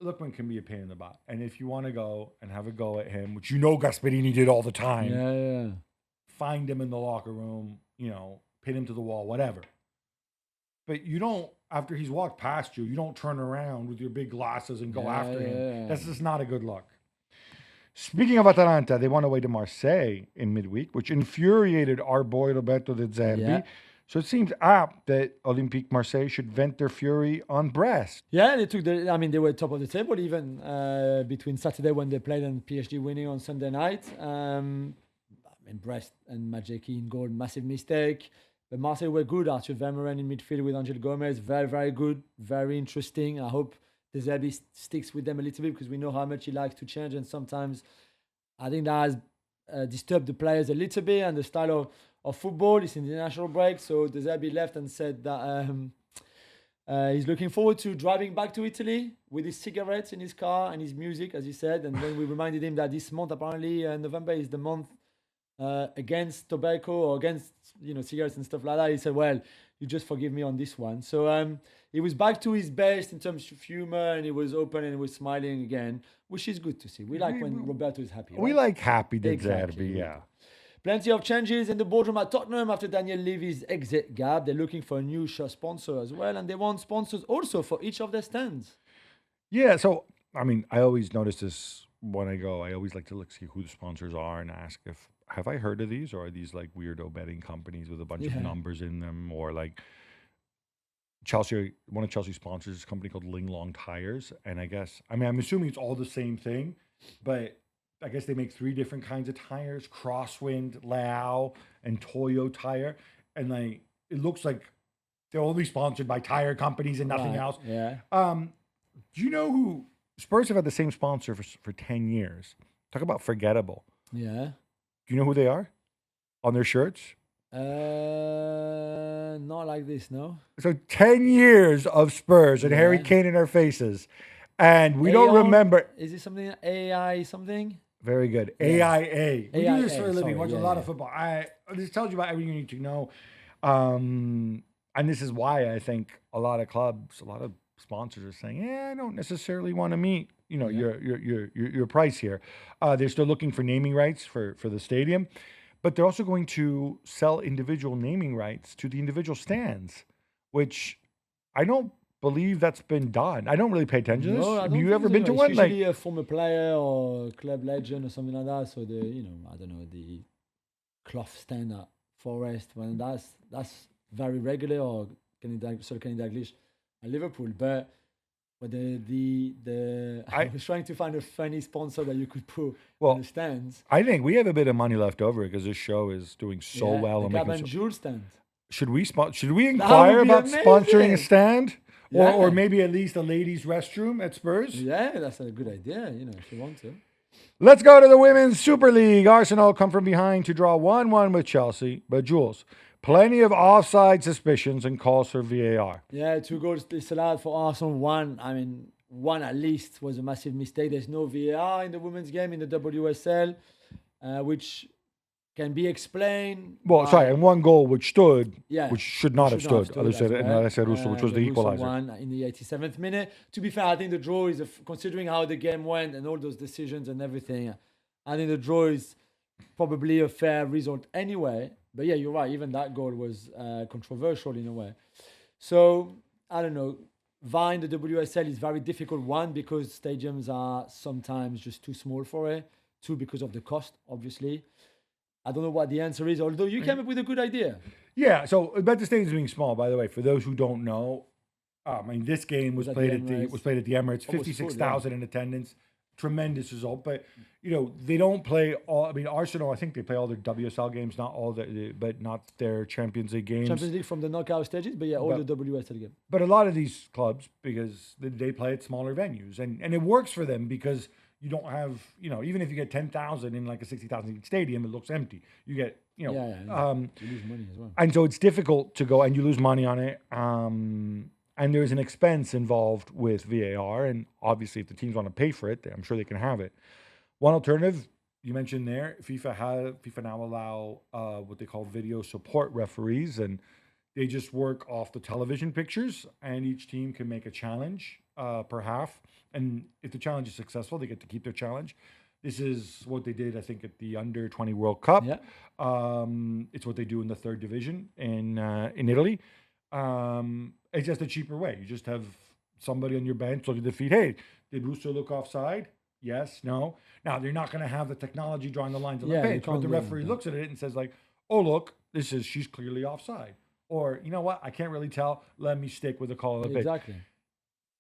Lookman can be a pain in the butt. And if you want to go and have a go at him, which Gasperini did all the time, find him in the locker room, pin him to the wall, whatever. But you don't, after he's walked past you, you don't turn around with your big glasses and go after him. That's just not a good look. Speaking of Atalanta, they won away to Marseille in midweek, which infuriated our boy Roberto De Zerbi. Yeah. So it seems apt that Olympique Marseille should vent their fury on Brest. Yeah, they were top of the table even between Saturday when they played and PSG winning on Sunday night. Brest and Majeki in goal, massive mistake. But Marseille were good. Arthur Vermeuren in midfield with Angel Gomez, very, very good, very interesting. I hope De Zerbi sticks with them a little bit because we know how much he likes to change, and sometimes I think that has disturbed the players a little bit and the style of football. It's in the international break, so De Zerbi left and said that he's looking forward to driving back to Italy with his cigarettes in his car and his music, as he said. And then we reminded him that this month, apparently November, is the month against tobacco or against cigarettes and stuff like that. He said, well, you just forgive me on this one. So he was back to his best in terms of humor, and he was open and he was smiling again, which is good to see. We like when Roberto is happy. We like happy De Zerbi, yeah. Plenty of changes in the boardroom at Tottenham after Daniel Levy's exit. Gab, they're looking for a new shirt sponsor as well, and they want sponsors also for each of their stands. Yeah, so, I always notice this when I go. I always like to see who the sponsors are and ask have I heard of these, or are these like weirdo betting companies with a bunch of numbers in them, or like Chelsea, one of Chelsea's sponsors is a company called Ling Long Tires, and I'm assuming it's all the same thing, but I guess they make 3 different kinds of tires: Crosswind, Lao, and Toyo Tire. And it looks like they're only sponsored by tire companies and nothing else. Yeah. Do you know who Spurs have had the same sponsor for 10 years? Talk about forgettable. Yeah. Do you know who they are on their shirts? Not like this, no. So 10 years of Spurs and Harry Kane in our faces. And we don't remember. Is it something AI something? Very good. AIA. We do this for a living. Watch a lot of football. This tells you about everything you need to know. And this is why I think a lot of clubs, a lot of sponsors are saying, I don't necessarily want to meet, your price here. They're still looking for naming rights for the stadium, but they're also going to sell individual naming rights to the individual stands, which I don't believe that's been done. I don't really pay attention to this. Have you ever been to one? Usually a former player or club legend or something like that. So the cloth stand at Forest, when that's very regular, or Kenny Dalglish at Liverpool. But I was trying to find a funny sponsor that you could put on the stands. I think we have a bit of money left over because this show is doing so well. The Gab Juls stand. Should we inquire about sponsoring a stand? Or maybe at least a ladies' restroom at Spurs? Yeah, that's a good idea, if you want to. Let's go to the Women's Super League. Arsenal come from behind to draw 1-1 with Chelsea. But Jules, plenty of offside suspicions and calls for VAR. Yeah, 2 goals disallowed for Arsenal. One at least was a massive mistake. There's no VAR in the women's game in the WSL, which can be explained. And 1 goal which should not have stood. Which was the equalizer. One in the 87th minute. To be fair, I think the draw is, considering how the game went and all those decisions and everything, I think the draw is probably a fair result anyway. But yeah, you're right. Even that goal was controversial in a way. So I don't know. Vying the WSL is very difficult. One, because stadiums are sometimes just too small for it. Two, because of the cost, obviously. I don't know what the answer is, although you came up with a good idea. Yeah. So about the stadiums being small, by the way, for those who don't know, I mean, this game was at played the at the Emirates. was played at the Emirates. Almost full, 56,000 in attendance. Tremendous result, but they don't play all. I mean, Arsenal, I think they play all their WSL games, not all but not their Champions League games. Champions League from the knockout stages, but yeah, all the WSL games. But a lot of these clubs, because they play at smaller venues, and it works for them because you don't have, even if you get 10,000 in like a 60,000 stadium, it looks empty. You get, You lose money as well. and so it's difficult to go, and you lose money on it. And there's an expense involved with VAR, and obviously, if the teams want to pay for it, I'm sure they can have it. One alternative you mentioned there, FIFA now allow what they call video support referees, and they just work off the television pictures, and each team can make a challenge per half, and if the challenge is successful, they get to keep their challenge. This is what they did, I think, at the Under-20 World Cup. Yeah. It's what they do in the third division in Italy. It's just a cheaper way. You just have somebody on your bench look at the feed. Hey, did Russo look offside? Yes, no. Now, they're not going to have the technology drawing the lines on the Yeah, you bench, but can't the do referee that. looks at it and says, like, oh, look, she's clearly offside. Or, you know what? I can't really tell. Let me stick with the call on the pitch. Exactly.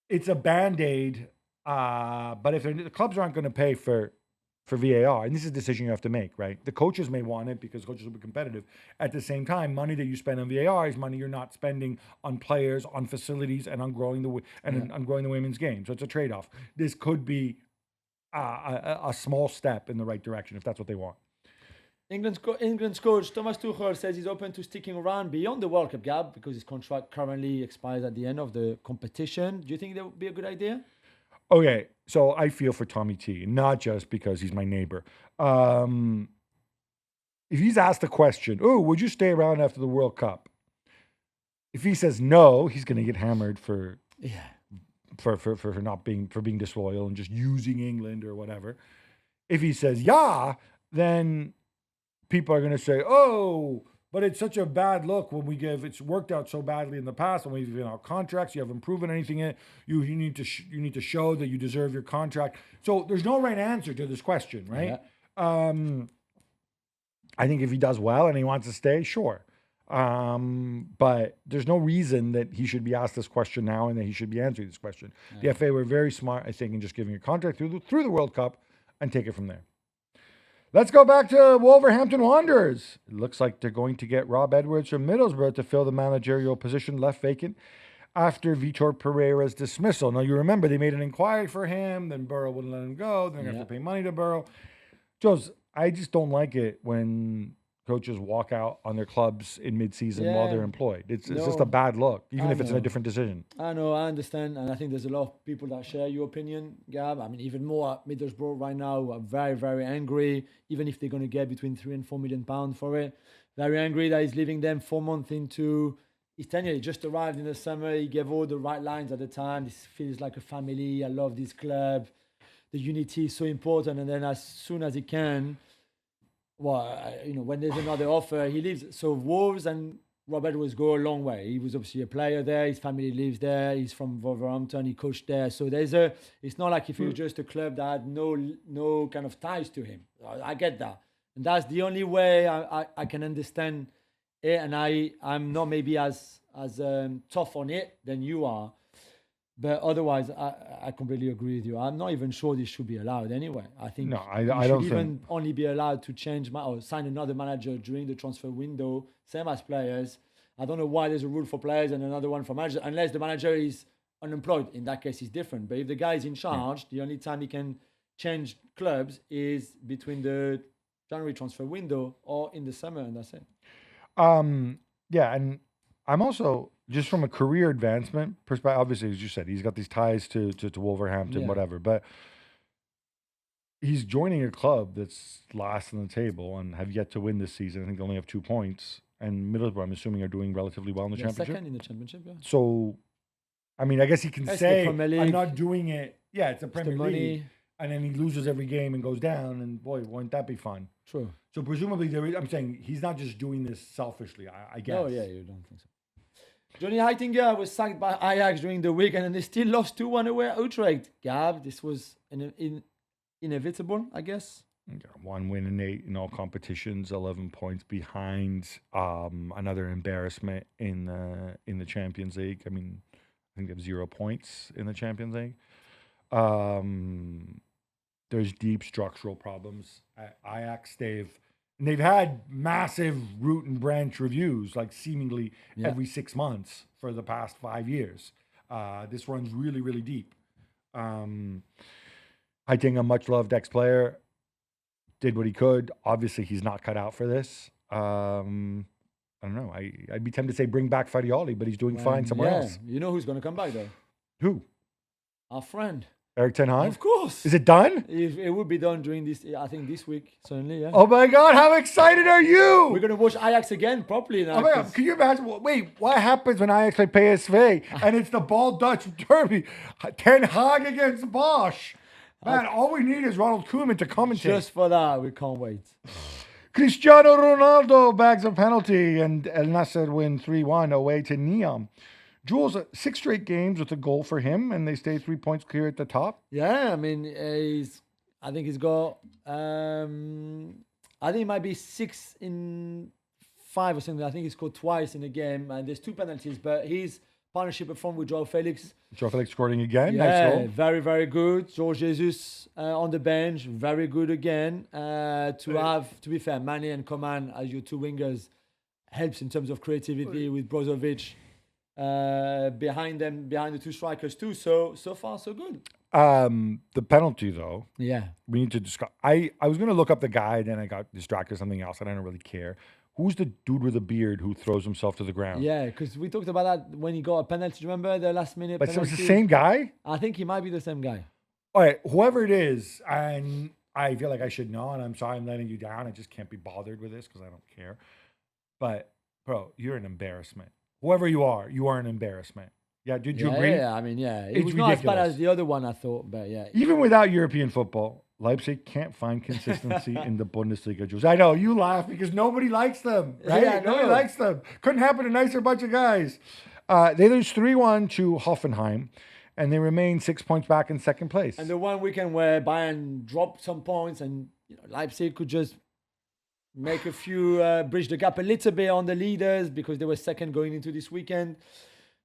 It's a Band-Aid, but if the clubs aren't going to pay for VAR, and this is a decision you have to make, right? The coaches may want it because coaches will be competitive. At the same time, money that you spend on VAR is money you're not spending on players, on facilities, and on growing on growing the women's game. So it's a trade-off. This could be a small step in the right direction if that's what they want. England's coach Thomas Tuchel says he's open to sticking around beyond the World Cup, Gab, because his contract currently expires at the end of the competition. Do you think that would be a good idea? Okay, so I feel for Tommy T, not just because he's my neighbor. If he's asked the question, "Oh, would you stay around after the World Cup?" If he says no, he's going to get hammered for being disloyal and just using England or whatever. If he says yeah, then people are going to say, "Oh, but it's such a bad look when it's worked out so badly in the past when we've given out contracts. You haven't proven anything yet. You need to show that you deserve your contract." So there's no right answer to this question, right? Yeah. I think if he does well and he wants to stay, sure. But there's no reason that he should be asked this question now and that he should be answering this question. Yeah. The FA were very smart, I think, in just giving a contract through the World Cup and take it from there. Let's go back to Wolverhampton Wanderers. It looks like they're going to get Rob Edwards from Middlesbrough to fill the managerial position left vacant after Vitor Pereira's dismissal. Now, you remember they made an inquiry for him, then Borough wouldn't let him go. They're going to have to pay money to Borough. Jules, I just don't like it when coaches walk out on their clubs in mid-season while they're employed. It's just a bad look, even if it's in a different decision. I know, I understand, and I think there's a lot of people that share your opinion, Gab. I mean, even more at Middlesbrough right now are very, very angry, even if they're going to get between £3 and £4 million for it. Very angry that he's leaving them 4 months into his tenure. He just arrived in the summer. He gave all the right lines at the time. This feels like a family. I love this club. The unity is so important, and then as soon as he can, when there's another offer, he leaves. So Wolves and Rob Edwards go a long way. He was obviously a player there. His family lives there. He's from Wolverhampton. He coached there. So it's not like if it was just a club that had no kind of ties to him. I get that. And that's the only way I can understand it. And I'm not maybe as tough on it than you are. But otherwise, I completely agree with you. I'm not even sure this should be allowed anyway. I think I don't should even only be allowed to change or sign another manager during the transfer window, same as players. I don't know why there's a rule for players and another one for managers, unless the manager is unemployed. In that case, it's different. But if the guy is in charge, the only time he can change clubs is between the January transfer window or in the summer, and that's it. And I'm also, just from a career advancement perspective, obviously, as you said, he's got these ties to Wolverhampton, whatever, but he's joining a club that's last on the table and have yet to win this season. I think they only have 2 points. And Middlesbrough, I'm assuming, are doing relatively well in the championship. Second in the championship, yeah. So, I mean, I guess he can say, I'm not doing it. Yeah, it's a Premier League. and then he loses every game and goes down, and boy, wouldn't that be fun? True. So presumably, I'm saying he's not just doing this selfishly. I guess. Oh, yeah, you don't think so. Johnny Heitinga was sacked by Ajax during the week, and then they still lost 2-1 away at Utrecht. Gab, this was inevitable, I guess. Got 1 win in 8 in all competitions, 11 points behind. Another embarrassment in the Champions League. I mean, I think they have 0 points in the Champions League. There's deep structural problems at Ajax. They've had massive root and branch reviews, like seemingly every 6 months for the past 5 years. This runs really, really deep. I think a much-loved ex-player did what he could. Obviously, he's not cut out for this. I don't know. I'd be tempted to say bring back Farioli, but he's doing fine somewhere else. You know who's going to come back, though? Who? Our friend. Eric Ten Hag? Of course. Is it done? It will be done during this, I think this week, certainly, yeah. Oh my God, how excited are you? We're going to watch Ajax again properly now. Oh my God, can you imagine? Wait, what happens when Ajax play PSV and it's the Ball Dutch Derby? Ten Hag against Bosch. Man, all we need is Ronald Koeman to commentate. Just for that, we can't wait. Cristiano Ronaldo bags a penalty and El Nasser win 3-1 away to Neom. Jules, 6 straight games with a goal for him, and they stay 3 points clear at the top. Yeah, I mean, I think he's got, I think it might be 6 in 5 or something. I think he scored twice in the game, and there's 2 penalties, but his partnership up front with Joao Felix. Joao Felix scoring again. Yeah, nice goal. very, very good. Jorge Jesus on the bench, very good again. To be fair, Mane and Coman as your 2 wingers helps in terms of creativity with Brozovic. Behind the 2 strikers too. So far, so good. The penalty, though. Yeah. We need to discuss. I was going to look up the guy, then I got distracted with something else, and I don't really care. Who's the dude with the beard who throws himself to the ground? Yeah, because we talked about that when he got a penalty. Remember the last minute But penalty? it's the same guy? I think he might be the same guy. All right, whoever it is, and I feel like I should know, and I'm sorry I'm letting you down. I just can't be bothered with this because I don't care. But, bro, you're an embarrassment. Whoever you are an embarrassment. Yeah, did you agree? Yeah, I mean, yeah. It It's was not as bad ridiculous. as the other one, I thought, but yeah. Even without European football, Leipzig can't find consistency in the Bundesliga. Jules. I know, you laugh because nobody likes them, right? Yeah, I Nobody know. likes them. Couldn't happen to a nicer bunch of guys. They lose 3-1 to Hoffenheim, and they remain 6 points back in second place. And the one weekend where Bayern dropped some points and Leipzig could just make a few, bridge the gap a little bit on the leaders because they were second going into this weekend.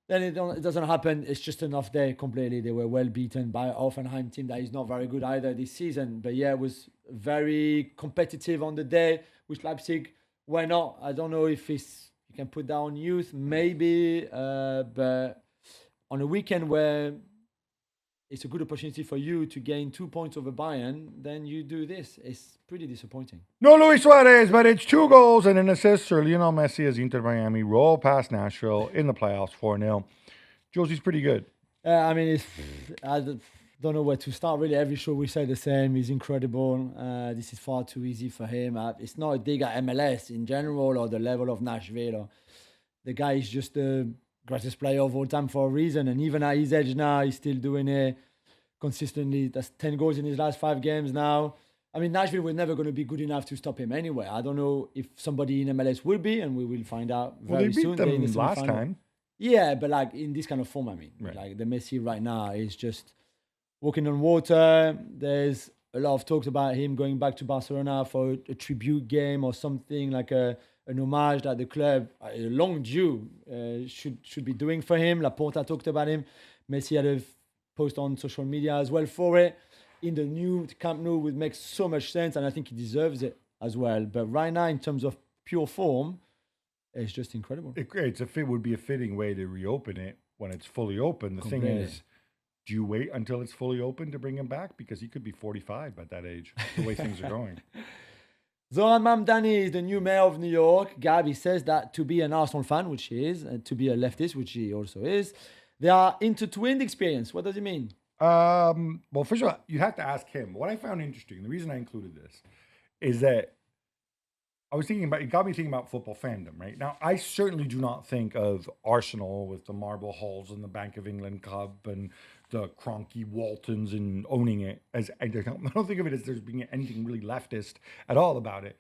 Then it doesn't happen. It's just an off day completely. They were well beaten by an Hoffenheim team that is not very good either this season. But yeah, it was very competitive on the day, which Leipzig were not. I don't know if you can put that on youth, maybe. But on a weekend where it's a good opportunity for you to gain 2 points over Bayern, then you do this. It's pretty disappointing. No Luis Suarez, but it's 2 goals and an assist for Lionel Messi as Inter Miami roll past Nashville in the playoffs 4-0. Josie's pretty good. I mean, I don't know where to start, really. Every show we say the same. He's incredible. This is far too easy for him. It's not a dig at MLS in general or the level of Nashville. Or the guy is just the greatest player of all time for a reason. And even at his age now, he's still doing it consistently. That's 10 goals in his last 5 games now. I mean, Nashville was never going to be good enough to stop him anyway. I don't know if somebody in MLS will be, and we will find out very soon. Well, they beat them last time. Yeah, but like in this kind of form, I mean. Right. Like the Messi right now is just walking on water. There's a lot of talks about him going back to Barcelona for a tribute game or something, like an homage that the club, a long due, should be doing for him. Laporta talked about him. Messi had a post on social media as well for it. In the new Camp Nou would make so much sense, and I think he deserves it as well. But right now, in terms of pure form, it's just incredible. It would be a fitting way to reopen it when it's fully open. The thing is, do you wait until it's fully open to bring him back? Because he could be 45 by that age, the way things are going. Zoran Mamdani is the new mayor of New York. Gab, says that to be an Arsenal fan, which he is, and to be a leftist, which he also is, they are intertwined experience. What does it mean? Well, first of all, you have to ask him. What I found interesting, the reason I included this, is that it got me thinking about football fandom, right? Now, I certainly do not think of Arsenal with the marble halls and the Bank of England Cup and the Kroenke Waltons and owning it. As I don't think of it as there's being anything really leftist at all about it.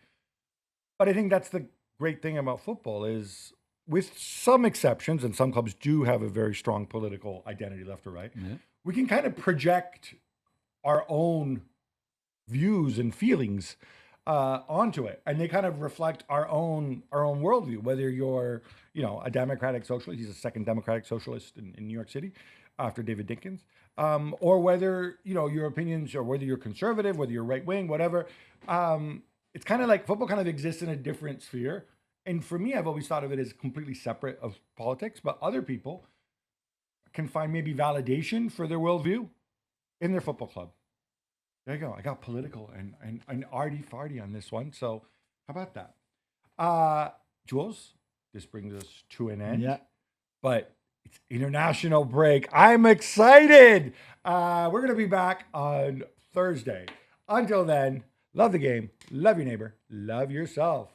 But I think that's the great thing about football is, with some exceptions, and some clubs do have a very strong political identity, left or right, we can kind of project our own views and feelings onto it, and they kind of reflect our own worldview. Whether you're, a democratic socialist, he's a second democratic socialist in New York City after David Dinkins, or whether your opinions, or whether you're conservative, whether you're right wing, whatever. It's kind of like football kind of exists in a different sphere. And for me, I've always thought of it as completely separate of politics, but other people can find maybe validation for their worldview in their football club. There you go. I got political and arty-farty on this one. So how about that? Jules, this brings us to an end. Yeah. But it's international break. I'm excited. We're going to be back on Thursday. Until then, love the game, love your neighbor, love yourself.